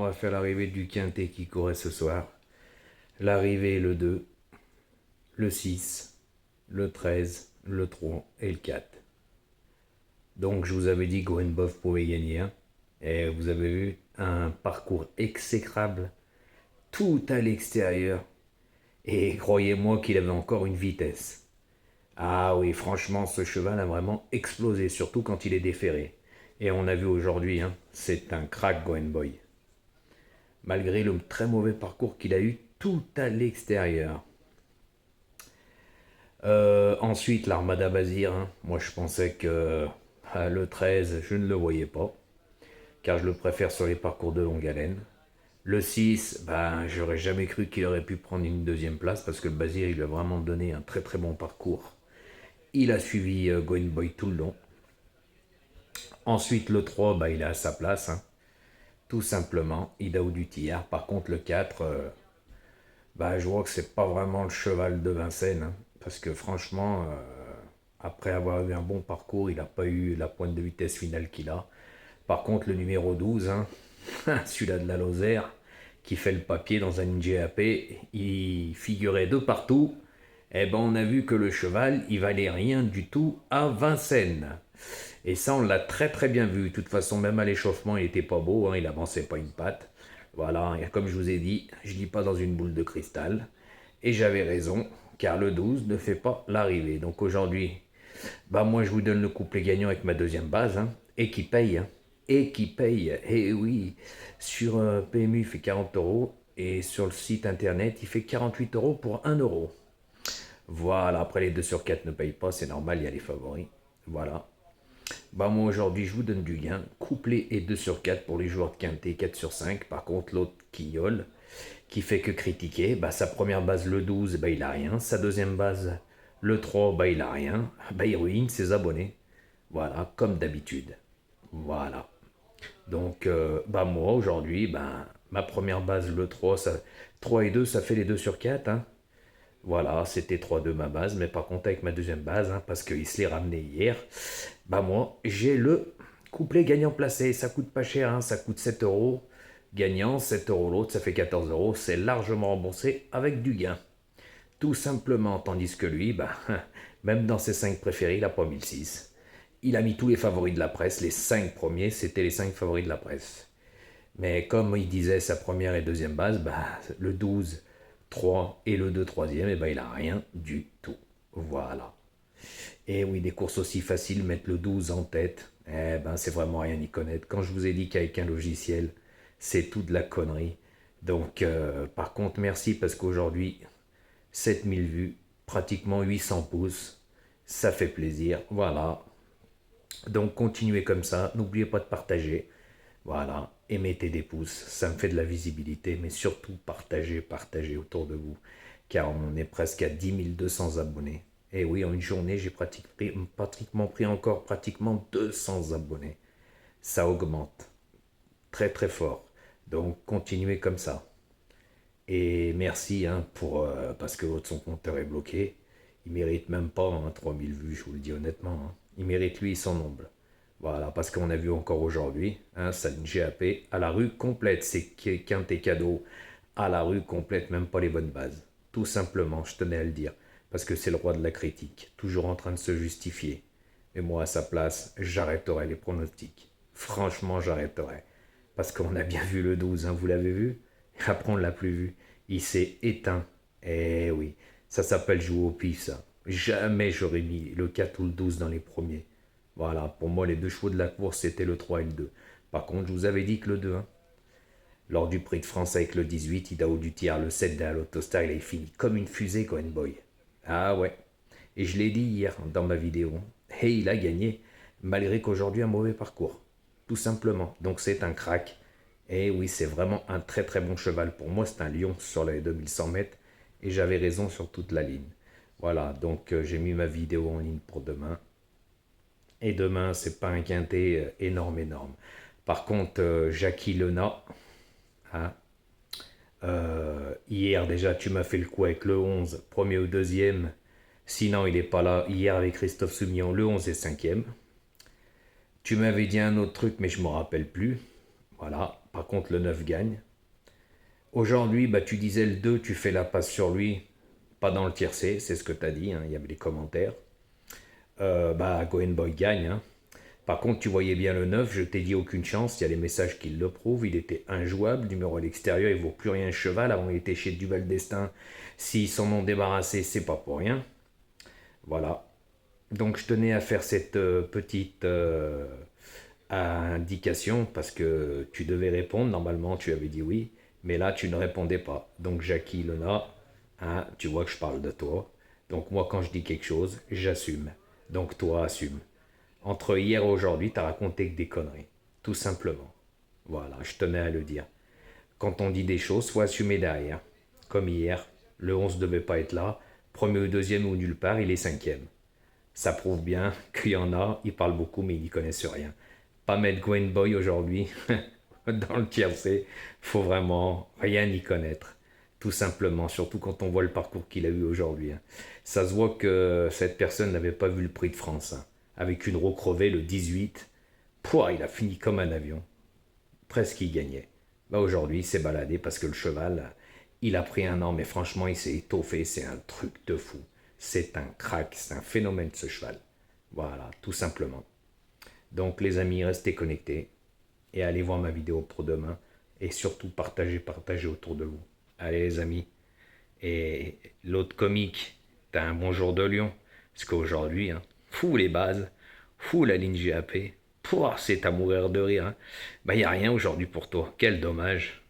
va faire l'arrivée du quintet qui courait ce soir. L'arrivée le 2, le 6, le 13, le 3 et le 4. Donc je vous avais dit que Gwenboff pouvait gagner. Hein. Et vous avez vu un parcours exécrable, tout à l'extérieur. Et croyez-moi qu'il avait encore une vitesse. Ah oui, franchement, ce cheval a vraiment explosé, surtout quand il est déféré. Et on a vu aujourd'hui, hein, c'est un crack Gwenboy. Malgré le très mauvais parcours qu'il a eu tout à l'extérieur. Ensuite, l'Armada Bazir, hein, moi je pensais que le 13, je ne le voyais pas, car je le préfère sur les parcours de longue haleine. Le 6, ben, j'aurais jamais cru qu'il aurait pu prendre une deuxième place, parce que le Bazir, il lui a vraiment donné un très très bon parcours. Il a suivi Going Boy tout le long. Ensuite, le 3, bah, il est à sa place, hein, tout simplement. Idaho du Tillard. Par contre, le 4, bah, je vois que c'est pas vraiment le cheval de Vincennes, hein, parce que franchement, après avoir eu un bon parcours, il n'a pas eu la pointe de vitesse finale qu'il a. Par contre, le numéro 12, hein, celui-là de la Lozère, qui fait le papier dans un GAP, il figurait de partout. Eh ben, on a vu que le cheval, il valait rien du tout à Vincennes. Et ça, on l'a très très bien vu. De toute façon, même à l'échauffement, il était pas beau, hein, il avançait pas une patte. Voilà, et comme je vous ai dit, je lis pas dans une boule de cristal. Et j'avais raison, car le 12 ne fait pas l'arrivée. Donc aujourd'hui, bah moi je vous donne le couplet gagnant avec ma deuxième base, hein, et qui paye. Hein, et qui paye. Et oui, sur PMU, il fait 40 euros. Et sur le site internet, il fait 48 euros pour 1 euro. Voilà, après les 2 sur 4 ne payent pas, c'est normal, il y a les favoris. Voilà. Bah moi aujourd'hui je vous donne du gain, couplet et 2 sur 4 pour les joueurs de quintet, 4 sur 5. Par contre l'autre Quillol, qui fait que critiquer, bah sa première base le 12, bah il a rien, sa deuxième base le 3, bah il a rien, bah il ruine ses abonnés. Voilà, comme d'habitude. Voilà. Donc bah moi aujourd'hui, bah, ma première base le 3, 3 et 2 ça fait les 2 sur 4, hein. Voilà, c'était 3-2 ma base, mais par contre avec ma deuxième base, hein, parce qu'il se l'est ramené hier, bah moi j'ai le couplet gagnant placé, ça coûte pas cher, hein, ça coûte 7 euros, gagnant, 7 euros l'autre, ça fait 14 euros, c'est largement remboursé avec du gain. Tout simplement, tandis que lui, bah, même dans ses 5 préférés, il a pas 1006. Il a mis tous les favoris de la presse, les 5 premiers, c'était les 5 favoris de la presse. Mais comme il disait sa première et deuxième base, bah, le 12, 3 et le 2 troisième, et ben il a rien du tout. Voilà. Et oui, des courses aussi faciles, mettre le 12 en tête, eh ben c'est vraiment rien y connaître. Quand je vous ai dit qu'avec un logiciel, c'est tout de la connerie. Donc par contre, merci parce qu'aujourd'hui, 7000 vues, pratiquement 800 pouces, ça fait plaisir. Voilà. Donc continuez comme ça, n'oubliez pas de partager. Voilà, et mettez des pouces, ça me fait de la visibilité, mais surtout partagez, partagez autour de vous, car on est presque à 10 200 abonnés. Et oui, en une journée, j'ai pratiquement pris encore pratiquement 200 abonnés. Ça augmente très très fort. Donc continuez comme ça. Et merci hein, parce que votre son compteur est bloqué. Il mérite même pas hein, 3000 vues, je vous le dis honnêtement. Hein. Il mérite lui son nombre. Voilà, parce qu'on a vu encore aujourd'hui, hein, Saline GAP à la rue complète, c'est quintet cadeau à la rue complète, même pas les bonnes bases. Tout simplement, je tenais à le dire, parce que c'est le roi de la critique, toujours en train de se justifier. Et moi, à sa place, j'arrêterai les pronostics. Franchement, j'arrêterai. Parce qu'on a bien vu le 12, hein, vous l'avez vu? Après, on l'a plus vu. Il s'est éteint. Eh oui, ça s'appelle jouer au pif, ça. Jamais j'aurais mis le 4 ou le 12 dans les premiers. Voilà, pour moi, les deux chevaux de la course, c'était le 3 et le 2. Par contre, je vous avais dit que le 2, hein, lors du prix de France avec le 18, Idaho du Tiers, le 7 de l'Autostar, il est fini comme une fusée, Cohen Boy. Ah ouais. Et je l'ai dit hier dans ma vidéo. Et il a gagné, malgré qu'aujourd'hui, un mauvais parcours. Tout simplement. Donc c'est un crack. Et oui, c'est vraiment un très très bon cheval. Pour moi, c'est un lion sur les 2100 mètres. Et j'avais raison sur toute la ligne. Voilà, donc j'ai mis ma vidéo en ligne pour demain. Et demain, c'est pas un quintet énorme, énorme. Par contre, Jackie Lena, hein, hier déjà, tu m'as fait le coup avec le 11, premier ou deuxième. Sinon, il n'est pas là. Hier, avec Christophe Soumillon, le 11 est cinquième. Tu m'avais dit un autre truc, mais je ne me rappelle plus. Voilà. Par contre, le 9 gagne. Aujourd'hui, bah, tu disais le 2, tu fais la passe sur lui, pas dans le tiercé, c'est ce que tu as dit, hein, il y avait les commentaires. Bah, Goen Boy gagne, hein. Par contre, tu voyais bien le 9, je t'ai dit aucune chance, il y a les messages qui le prouvent, il était injouable, numéro à l'extérieur, il vaut plus rien cheval, avant il était chez Duval Destin, s'ils s'en ont débarrassé, c'est pas pour rien. Voilà. Donc je tenais à faire cette petite indication parce que tu devais répondre, normalement tu avais dit oui, mais là tu ne répondais pas. Donc Jackie Lena, hein, tu vois que je parle de toi. Donc moi quand je dis quelque chose, j'assume. Donc toi assume. Entre hier et aujourd'hui, t'as raconté que des conneries. Tout simplement. Voilà, je tenais à le dire. Quand on dit des choses, faut assumer derrière. Comme hier, le 11 devait pas être là. Premier ou deuxième ou nulle part, il est cinquième. Ça prouve bien qu'il y en a, ils parlent beaucoup mais ils n'y connaissent rien. Pas mettre Gwen Boy aujourd'hui dans le tiercé, faut vraiment rien y connaître. Tout simplement, surtout quand on voit le parcours qu'il a eu aujourd'hui, hein. Ça se voit que cette personne n'avait pas vu le prix de France, hein. Avec une roue crevée, le 18, pouah, il a fini comme un avion. Presque il gagnait. Bah aujourd'hui, il s'est baladé parce que le cheval, il a pris un an, mais franchement, il s'est étoffé. C'est un truc de fou. C'est un crack, c'est un phénomène ce cheval. Voilà, tout simplement. Donc les amis, restez connectés et allez voir ma vidéo pour demain. Et surtout, partagez autour de vous. Allez les amis. Et l'autre comique, t'as un bonjour de Lyon. Parce qu'aujourd'hui, hein, fou les bases, fou la ligne GAP. Pouah, c'est à mourir de rire, hein. Bah, y a rien aujourd'hui pour toi. Quel dommage.